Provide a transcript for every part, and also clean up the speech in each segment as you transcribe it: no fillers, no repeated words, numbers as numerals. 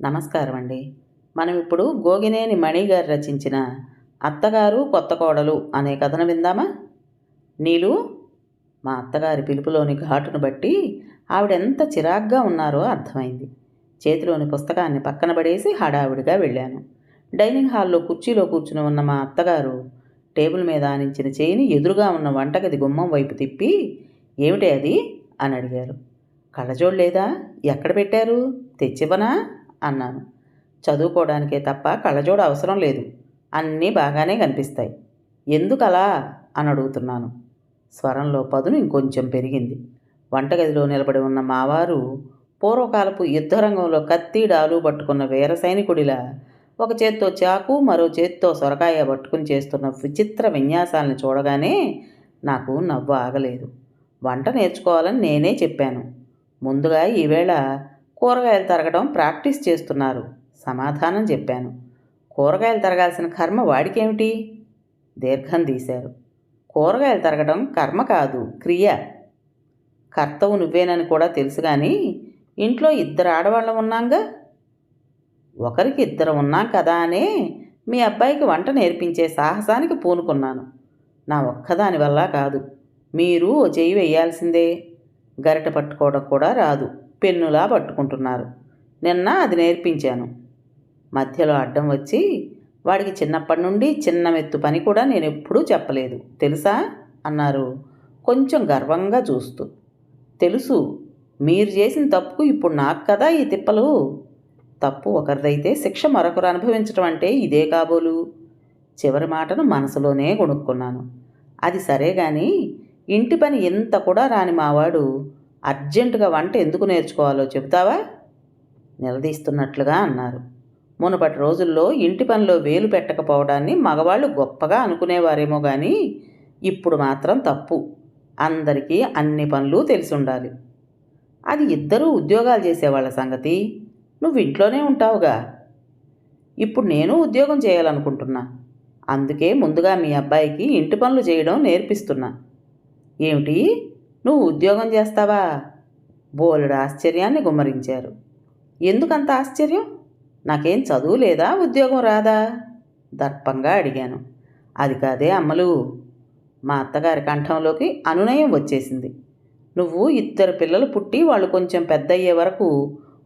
నమస్కారం అండి. మనం ఇప్పుడు గోగినేని మణి గారు రచించిన 'అత్తగారు కొత్త కోడలు' అనే కథను విందామా? నీలు, మా అత్తగారి పిలుపులోని ఘాటును బట్టి ఆవిడెంత చిరాగ్గా ఉన్నారో అర్థమైంది. చేతిలోని పుస్తకాన్ని పక్కన పడేసి హడావిడిగా వెళ్ళాను. డైనింగ్ హాల్లో కుర్చీలో కూర్చుని ఉన్న మా అత్తగారు టేబుల్ మీద ఆనించిన చేయిని ఎదురుగా ఉన్న వంటగది గుమ్మం వైపు తిప్పి, ఏమిటే అది అని అడిగారు. కళ్ళజోడు లేదా? ఎక్కడ పెట్టారు? తెచ్చివ్వనా అన్నాను. చదువుకోవడానికే తప్ప కళ్ళజోడు అవసరం లేదు, అన్నీ బాగానే కనిపిస్తాయి, ఎందుకలా అని అడుగుతున్నాను. స్వరంలో పదును ఇంకొంచెం పెరిగింది. వంటగదిలో నిలబడి ఉన్న మావారు పూర్వకాలపు యుద్ధరంగంలో కత్తి డాలు పట్టుకున్న వీర సైనికుడిలా ఒక చేత్తో చాకు మరో చేత్తో సొరకాయ పట్టుకుని చేస్తున్న విచిత్ర విన్యాసాలను చూడగానే నాకు నవ్వు ఆగలేదు. వంట నేర్చుకోవాలని నేనే చెప్పాను. ముందుగా ఈవేళ కూరగాయలు తరగడం ప్రాక్టీస్ చేస్తున్నారు సమాధానం చెప్పాను. కూరగాయలు తరగాల్సిన కర్మ వాడికేమిటి? దీర్ఘం తీశారు. కూరగాయలు తరగడం కర్మ కాదు, క్రియ. కర్తవు నువ్వేనని కూడా తెలుసు కానీ ఇంట్లో ఇద్దరు ఆడవాళ్ళం ఉన్నాంగా. ఒకరికి ఇద్దరు ఉన్నాం కదా అనే మీ అబ్బాయికి వంట నేర్పించే సాహసానికి పూనుకున్నాను. నా ఒక్కదాని వల్ల కాదు, మీరు ఓ చెయ్యి వేయాల్సిందే. గరిట పట్టుకోవడం కూడా రాదు, పెన్నులా పట్టుకుంటున్నారు. నిన్న అది నేర్పించాను. మధ్యలో అడ్డం వచ్చి, వాడికి చిన్నప్పటి నుండి చిన్న మెత్తు పని కూడా నేను ఎప్పుడూ చెప్పలేదు తెలుసా అన్నారు కొంచెం గర్వంగా చూస్తూ. తెలుసు, మీరు చేసిన తప్పుకు ఇప్పుడు నాకు కదా ఈ తిప్పలు. తప్పు ఒకరిదైతే శిక్ష మరొకరు అనుభవించడం అంటే ఇదే కాబోలు. చివరి మాటను మనసులోనే కొనుక్కున్నాను. అది సరే కానీ ఇంటి పని ఎంత కూడా రాని మావాడు అర్జెంటుగా వంట ఎందుకు నేర్చుకోవాలో చెబుతావా నిలదీస్తున్నట్లుగా అన్నారు. మునుపటి రోజుల్లో ఇంటి పనిలో వేలు పెట్టకపోవడాన్ని మగవాళ్ళు గొప్పగా అనుకునేవారేమో కానీ ఇప్పుడు మాత్రం తప్పు. అందరికీ అన్ని పనులు తెలిసి ఉండాలి. అది ఇద్దరూ ఉద్యోగాలు చేసేవాళ్ళ సంగతి. నువ్వు ఇంట్లోనే ఉంటావుగా. ఇప్పుడు నేను ఉద్యోగం చేయాలనుకుంటున్నా. అందుకే ముందుగా మీ అబ్బాయికి ఇంటి పనులు చేయడం నేర్పిస్తున్నా. ఏమిటి, నువ్వు ఉద్యోగం చేస్తావా? బోలెడు ఆశ్చర్యాన్ని గుమ్మరించారు. ఎందుకంత ఆశ్చర్యం? నాకేం చదువు లేదా, ఉద్యోగం రాదా? దర్పంగా అడిగాను. అది కాదే అమ్మలు. మా అత్తగారి కంఠంలోకి అనునయం వచ్చేసింది. నువ్వు ఇద్దరు పిల్లలు పుట్టి వాళ్ళు కొంచెం పెద్దయ్యే వరకు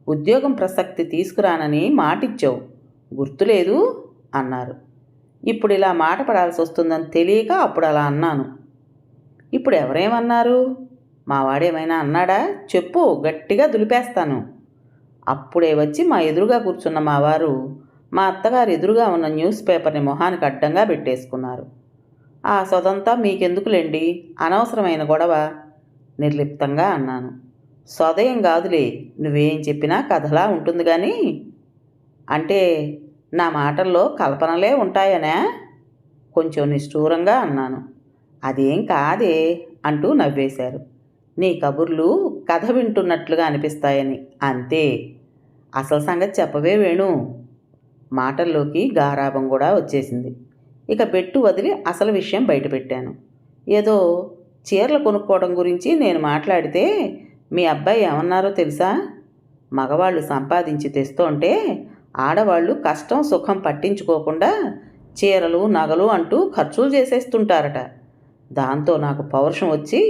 ఉద్యోగం ప్రసక్తి తీసుకురానని మాటిచ్చావు, గుర్తులేదు అన్నారు. ఇప్పుడు ఇలా మాట పడాల్సి వస్తుందని తెలియక అప్పుడు అలా అన్నాను. ఇప్పుడు ఎవరేమన్నారు? మా వాడేమైనా అన్నాడా? చెప్పు, గట్టిగా దులిపేస్తాను. అప్పుడే వచ్చి మా ఎదురుగా కూర్చున్న మా వారు మా అత్తగారు ఎదురుగా ఉన్న న్యూస్ పేపర్ని మొహానికి అడ్డంగా పెట్టేసుకున్నారు. ఆ సొదంతా మీకెందుకులేండి, అనవసరమైన గొడవ నిర్లిప్తంగా అన్నాను. సొదయం కాదులే, నువ్వేం చెప్పినా కథలా ఉంటుంది కానీ. అంటే నా మాటల్లో కల్పనలే ఉంటాయనా? కొంచెం నిష్ఠూరంగా అన్నాను. అదేం కాదే అంటూ నవ్వేశారు. నీ కబుర్లు కథ వింటున్నట్లుగా అనిపిస్తాయని, అంతే. అసలు సంగతి చెప్పవే వేణు. మాటల్లోకి గారాబం కూడా వచ్చేసింది. ఇక బెట్టు వదిలి అసలు విషయం బయటపెట్టాను. ఏదో చీరలు కొనుక్కోవడం గురించి నేను మాట్లాడితే మీ అబ్బాయి ఏమన్నారో తెలుసా? మగవాళ్ళు సంపాదించి తెస్తుంటే ఆడవాళ్ళు కష్టం సుఖం పట్టించుకోకుండా చీరలు నగలు అంటూ ఖర్చులు చేసేస్తుంటారట. దాంతో నాకు పౌరుషం వచ్చి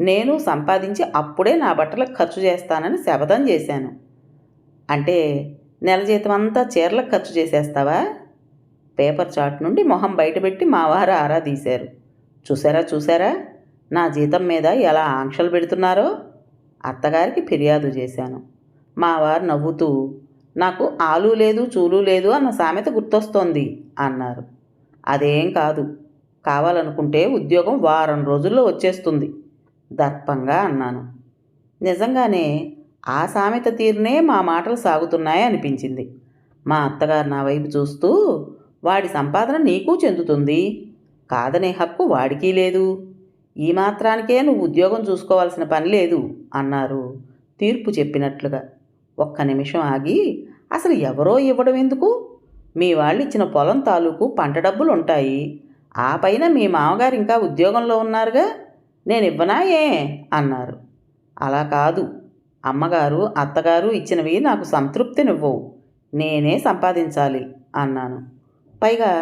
నేను సంపాదించి అప్పుడే నా బట్టలకు ఖర్చు చేస్తానని శపథం చేశాను. అంటే నెల జీతం అంతా చీరలకు ఖర్చు చేసేస్తావా? పేపర్ చాట్ నుండి మొహం బయటపెట్టి మా వారు ఆరా తీశారు. చూసారా నా జీతం మీద ఎలా ఆంక్షలు పెడుతున్నారో. అత్తగారికి ఫిర్యాదు చేశాను. మా వారు నవ్వుతూ, నాకు ఆలు లేదు చూలు లేదు అన్న సామెత గుర్తొస్తోంది అన్నారు. అదేం కాదు, కావాలనుకుంటే ఉద్యోగం వారం రోజుల్లో వచ్చేస్తుంది దర్పంగా అన్నాను. నిజంగానే ఆ సామెత తీరునే మా మాటలు సాగుతున్నాయి అనిపించింది. మా అత్తగారు నా వైపు చూస్తూ, వాడి సంపాదన నీకు చెందుతుంది, కాదనే హక్కు వాడికి లేదు, ఈ మాత్రానికే నువ్వు ఉద్యోగం చూసుకోవాల్సిన పని లేదు అన్నారు తీర్పు చెప్పినట్లుగా. ఒక్క నిమిషం ఆగి, అసలు ఎవరో ఇవ్వడం ఎందుకు? మీ వాళ్ళు ఇచ్చిన పొలం తాలూకు పంట డబ్బులు ఉంటాయి, ఆ పైన మీ మామగారు ఇంకా ఉద్యోగంలో ఉన్నారుగా, నేను ఇవ్వనా ఏ అన్నారు. అలా కాదు, అమ్మగారు అత్తగారు ఇచ్చినవి నాకు సంతృప్తినివ్వవు, నేనే సంపాదించాలి అన్నాను. పైగా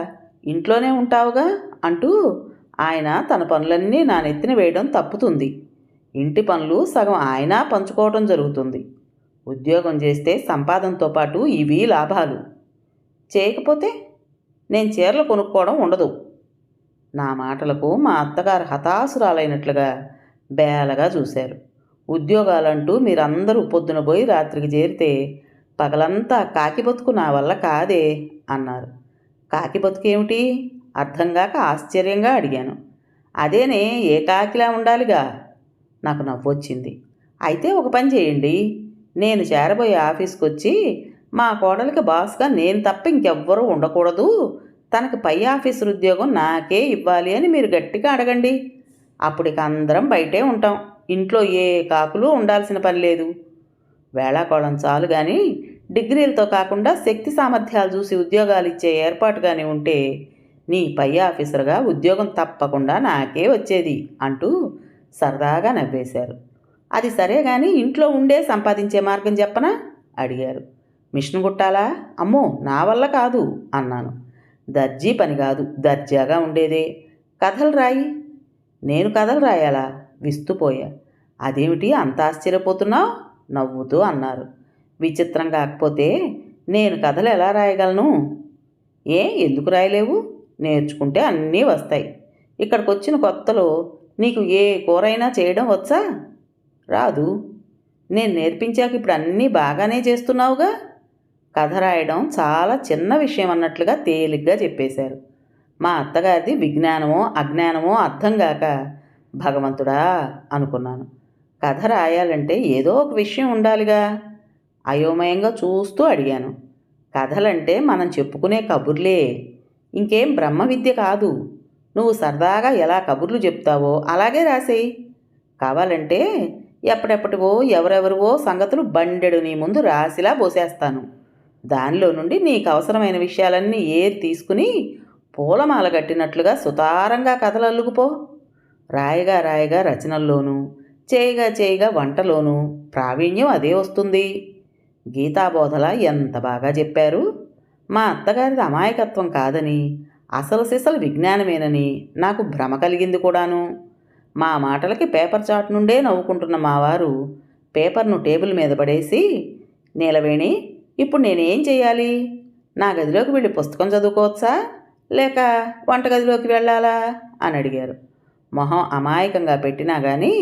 ఇంట్లోనే ఉంటావుగా అంటూ ఆయన తన పనులన్నీ నా నెత్తిన వేయడం తప్పుతుంది. ఇంటి పనులు సగం ఆయన పంచుకోవడం జరుగుతుంది. ఉద్యోగం చేస్తే సంపాదనతో పాటు ఇవి లాభాలు. చేయకపోతే నేను చీరలు కొనుక్కోవడం ఉండదు. నా మాటలకు మా అత్తగారు హతాశురాలైనట్లుగా బేలగా చూశారు. ఉద్యోగాలంటూ మీరందరూ పొద్దున పోయి రాత్రికి చేరితే పగలంతా కాకి బతుకు నా వల్ల కాదే అన్నారు. కాకి బతుకేమిటి అర్థం కాక ఆశ్చర్యంగా అడిగాను. అదేనే ఏ కాకిలా ఉండాలిగా. నాకు నవ్వొచ్చింది. అయితే ఒక పని చేయండి, నేను చేరబోయే ఆఫీస్కి వచ్చి మా కోడలికి బాస్గా నేను తప్ప ఇంకెవ్వరూ ఉండకూడదు, తనకి పై ఆఫీసర్ ఉద్యోగం నాకే ఇవ్వాలి అని మీరు గట్టిగా అడగండి. అప్పటికి అందరం బయటే ఉంటాం. ఇంట్లో ఏ కాకులు ఉండాల్సిన పని లేదు. వేళాకోళం చాలు కానీ డిగ్రీలతో కాకుండా శక్తి సామర్థ్యాలు చూసి ఉద్యోగాలు ఇచ్చే ఏర్పాటు కానీ ఉంటే నీ పై ఆఫీసర్గా ఉద్యోగం తప్పకుండా నాకే వచ్చేది అంటూ సరదాగా నవ్వేశారు. అది సరే కానీ ఇంట్లో ఉండే సంపాదించే మార్గం చెప్పనా అడిగారు. మిషన్ కుట్టాలా? అమ్మో నా వల్ల కాదు అన్నాను. దర్జీ పని కాదు, దర్జాగా ఉండేదే. కథలు రాయి. నేను కథలు రాయాలా? విస్తుపోయా. అదేమిటి అంత ఆశ్చర్యపోతున్నావు? నవ్వుతూ అన్నారు. విచిత్రం కాకపోతే నేను కథలు ఎలా రాయగలను? ఎందుకు రాయలేవు? నేర్చుకుంటే అన్నీ వస్తాయి. ఇక్కడికి వచ్చిన కొత్తలో నీకు ఏ కూరైనా చేయడం వచ్చా? రాదు. నేను నేర్పించాక ఇప్పుడు అన్నీ బాగానే చేస్తున్నావుగా. కథ రాయడం చాలా చిన్న విషయం అన్నట్లుగా తేలిగ్గా చెప్పేశారు. మా అత్తగారిది విజ్ఞానమో అజ్ఞానమో అర్థం కాక భగవంతుడా అనుకున్నాను. కథ రాయాలంటే ఏదో ఒక విషయం ఉండాలిగా. అయోమయంగా చూస్తూ అడిగాను. కథలంటే మనం చెప్పుకునే కబుర్లే, ఇంకేం బ్రహ్మ విద్య కాదు. నువ్వు సరదాగా ఎలా కబుర్లు చెప్తావో అలాగే రాసేయి. కావాలంటే ఎప్పటివో ఎవరెవరివో సంగతులు బండెడు నీ ముందు రాసిలా పోసేస్తాను. దానిలో నుండి నీకు అవసరమైన విషయాలన్నీ ఏరి తీసుకుని పూలమాల కట్టినట్లుగా సుతారంగా కథలు అల్లుకుపో. రాయగా రాయగా రచనల్లోనూ చేయగా వంటలోనూ ప్రావీణ్యం అదే వస్తుంది. గీతాబోధల ఎంత బాగా చెప్పారు. మా అత్తగారిది అమాయకత్వం కాదని, అసలు సిసలు విజ్ఞానమేనని నాకు భ్రమ కలిగింది కూడాను. మా మాటలకి పేపర్ చాట్ నుండే నవ్వుకుంటున్న మావారు పేపర్ను టేబుల్ మీద పడేసి, నీలవేణి ఇప్పుడు నేనేం చేయాలి? నా గదిలోకి వెళ్ళి పుస్తకం చదువుకోవచ్చా లేక వంటగదిలోకి వెళ్ళాలా అని అడిగారు. మొహం అమాయకంగా పెట్టినా కానీ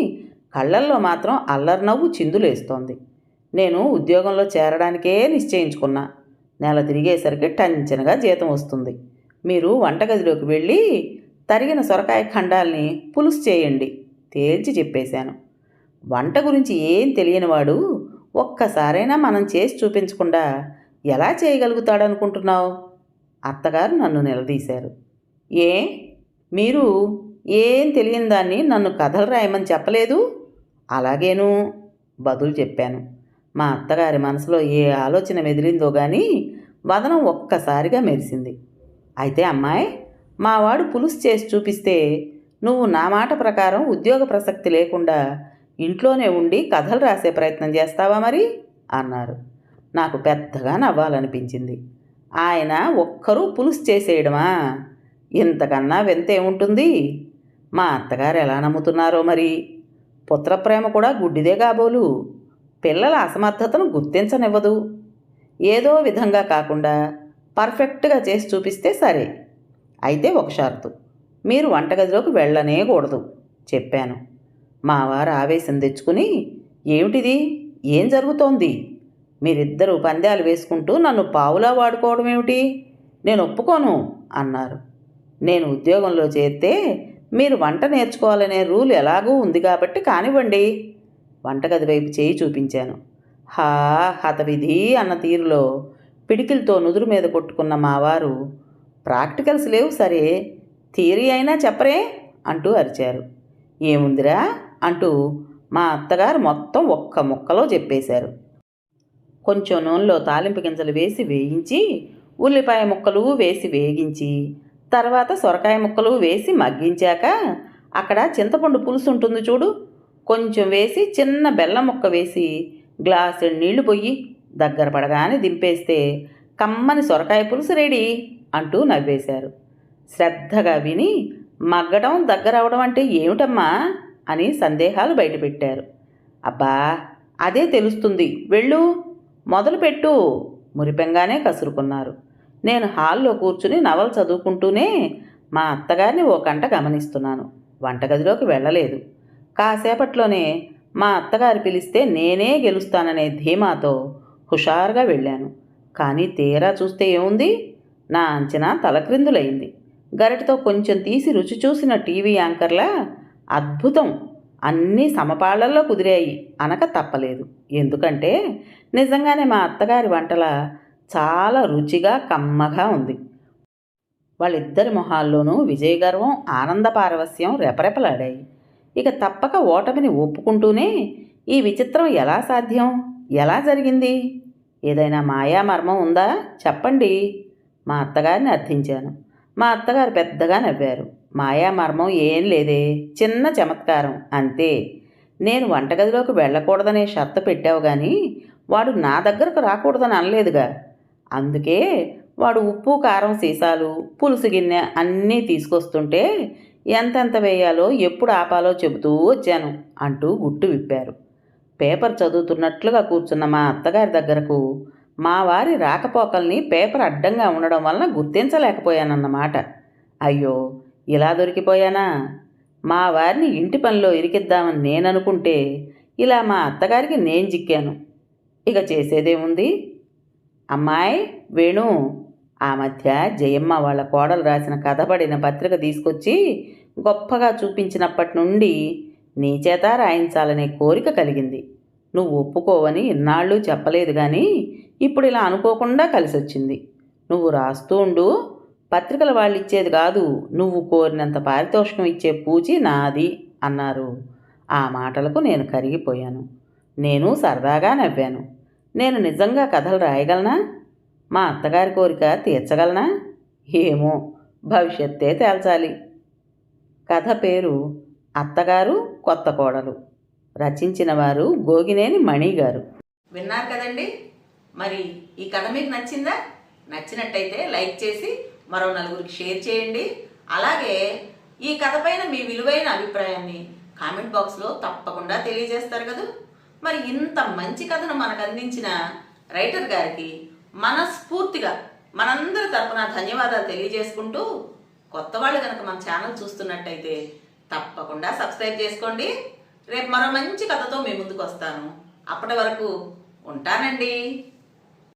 కళ్ళల్లో మాత్రం అల్లరి నవ్వు చిందులేస్తోంది. నేను ఉద్యోగంలో చేరడానికే నిశ్చయించుకున్నా. నెల తిరిగేసరికి టంచనగా జీతం వస్తుంది. మీరు వంటగదిలోకి వెళ్ళి తరిగిన సొరకాయ ఖండాల్ని పులుసు చేయండి తేల్చి చెప్పేశాను. వంట గురించి ఏం తెలియనివాడు ఒక్కసారైనా మనం చేసి చూపించకుండా ఎలా చేయగలుగుతాడనుకుంటున్నావు? అత్తగారు నన్ను నిలదీశారు. మీరు ఏం తెలియని దాన్ని నన్ను కథలు రాయమని చెప్పలేదు? అలాగేను బదులు చెప్పాను. మా అత్తగారి మనసులో ఏ ఆలోచన మెదిలిందో కానీ వదనం ఒక్కసారిగా మెరిసింది. అయితే అమ్మాయి, మావాడు పులుసు చేసి చూపిస్తే నువ్వు నా మాట ప్రకారం ఉద్యోగ ప్రసక్తి లేకుండా ఇంట్లోనే ఉండి కథలు రాసే ప్రయత్నం చేస్తావా మరి అన్నారు. నాకు పెద్దగా నవ్వాలనిపించింది. ఆయన ఒక్కరూ పులుసు చేసేయడమా? ఇంతకన్నా వింత ఏముంటుంది? మా అత్తగారు ఎలా నమ్ముతున్నారో మరి. పుత్రప్రేమ కూడా గుడ్డిదే కాబోలు. పిల్లల అసమర్థతను గుర్తించనివ్వదు. ఏదో విధంగా కాకుండా పర్ఫెక్ట్గా చేసి చూపిస్తే సరే. అయితే ఒక షరతు, మీరు వంటగదిలోకి వెళ్ళనేకూడదు చెప్పాను. మావారు ఆవేశం తెచ్చుకుని, ఏమిటిది? ఏం జరుగుతోంది? మీరిద్దరూ పందాలు వేసుకుంటూ నన్ను పావులా వాడుకోవడం ఏమిటి? నేను ఒప్పుకోను అన్నారు. నేను ఉద్యోగంలో చేరితే మీరు వంట నేర్చుకోవాలనే రూల్ ఎలాగూ ఉంది కాబట్టి కానివ్వండి. వంటగది వైపు చేయి చూపించాను. హతవిధి అన్న తీరులో పిడికిలతో నుదురు మీద కొట్టుకున్న మావారు, ప్రాక్టికల్స్ లేవు సరే, థియరీ అయినా చెప్పరే అంటూ అరిచారు. ఏముందిరా అంటూ మా అత్తగారు మొత్తం ఒక్క ముక్కలో చెప్పేశారు. కొంచెం నూనెలో తాలింపు గింజలు వేసి వేయించి, ఉల్లిపాయ ముక్కలు వేసి వేగించి, తర్వాత సొరకాయ ముక్కలు వేసి మగ్గించాక అక్కడ చింతపండు పులుసు ఉంటుంది చూడు, కొంచెం వేసి చిన్న బెల్లం ముక్క వేసి గ్లాసు నీళ్లు పొయ్యి దగ్గర పడగానే దింపేస్తే కమ్మని సొరకాయ పులుసు రెడీ అంటూ నవ్వేశారు. శ్రద్ధగా విని మగ్గటం దగ్గరవడం అంటే ఏమిటమ్మా అని సందేహాలు బయటపెట్టారు. అబ్బా, అదే తెలుస్తుంది, వెళ్ళు, మొదలుపెట్టు మురిపెంగానే కసురుకున్నారు. నేను హాల్లో కూర్చుని నవల చదువుకుంటూనే మా అత్తగారిని ఓ కంట గమనిస్తున్నాను. వంటగదిలోకి వెళ్ళలేదు. కాసేపట్లోనే మా అత్తగారు పిలిస్తే నేనే గెలుస్తాననే ధీమాతో హుషారుగా వెళ్ళాను. కానీ తీరా చూస్తే ఏముంది, నా అంచనా తలక్రిందులైంది. గరిటతో కొంచెం తీసి రుచి చూసిన టీవీ యాంకర్లా అద్భుతం, అన్నీ సమపాళ్లలో కుదిరాయి అనక తప్పలేదు. ఎందుకంటే నిజంగానే మా అత్తగారి వంటల చాలా రుచిగా కమ్మగా ఉంది. వాళ్ళిద్దరి మొహాల్లోనూ విజయగర్వం, ఆనంద పారవస్యం రెపరెపలాడాయి. ఇక తప్పక ఓటమిని ఒప్పుకుంటూనే ఈ విచిత్రం ఎలా సాధ్యం, ఎలా జరిగింది, ఏదైనా మాయామర్మం ఉందా చెప్పండి మా అత్తగారిని అర్థించాను. మా అత్తగారు పెద్దగా నవ్వారు. మాయామర్మం ఏం లేదే, చిన్న చమత్కారం అంతే. నేను వంటగదిలోకి వెళ్ళకూడదనే షరతు పెట్టావు కానీ వాడు నా దగ్గరకు రాకూడదని అనలేదుగా. అందుకే వాడు ఉప్పు కారం సీసాలు, పులుసు గిన్నె అన్నీ తీసుకొస్తుంటే ఎంతెంత వేయాలో ఎప్పుడు ఆపాలో చెబుతూ వచ్చాను అంటూ గుట్టు విప్పారు. పేపర్ చదువుతున్నట్లుగా కూర్చున్న మా అత్తగారి దగ్గరకు మా వారి రాకపోకల్ని పేపర్ అడ్డంగా ఉండడం వలన గుర్తించలేకపోయానన్నమాట. అయ్యో, ఇలా దొరికిపోయానా? మా వారిని ఇంటి పనిలో ఇరికిద్దామని నేననుకుంటే ఇలా మా అత్తగారికి నేను చిక్కాను. ఇక చేసేదేముంది? అమ్మాయి వేణు, ఆ మధ్య జయమ్మ వాళ్ళ కోడలు రాసిన కథపడిన పత్రిక తీసుకొచ్చి గొప్పగా చూపించినప్పటి నుండి నీ చేత రాయించాలనే కోరిక కలిగింది. నువ్వు ఒప్పుకోవని ఇన్నాళ్ళు చెప్పలేదు కానీ ఇప్పుడు ఇలా అనుకోకుండా కలిసొచ్చింది. నువ్వు రాస్తూ ఉండు, పత్రికల వాళ్ళు ఇచ్చేది కాదు, నువ్వు కోరినంత పారితోషికం ఇచ్చే పూచి నాది అన్నారు. ఆ మాటలకు నేను కరిగిపోయాను. నేను సరదాగా నవ్వాను. నేను నిజంగా కథలు రాయగలనా? మా అత్తగారి కోరిక తీర్చగలనా? ఏమో, భవిష్యత్తే తేల్చాలి. కథ పేరు అత్తగారు కొత్త కోడలు. రచించిన వారు గోగినేని మణి గారు. విన్నారు కదండి. మరి ఈ కథ మీకు నచ్చిందా? నచ్చినట్టయితే లైక్ చేసి మరో నలుగురికి షేర్ చేయండి. అలాగే ఈ కథ పైన మీ విలువైన అభిప్రాయాన్ని కామెంట్ బాక్స్లో తప్పకుండా తెలియజేస్తారు కదా. మరి ఇంత మంచి కథను మనకు అందించిన రైటర్ గారికి మనస్ఫూర్తిగా మనందరి తరపున ధన్యవాదాలు తెలియజేసుకుంటూ, కొత్త వాళ్ళు కనుక మన ఛానల్ చూస్తున్నట్టయితే తప్పకుండా సబ్స్క్రైబ్ చేసుకోండి. రేపు మరో మంచి కథతో మీ ముందుకు వస్తాను. అప్పటి వరకు ఉంటానండి.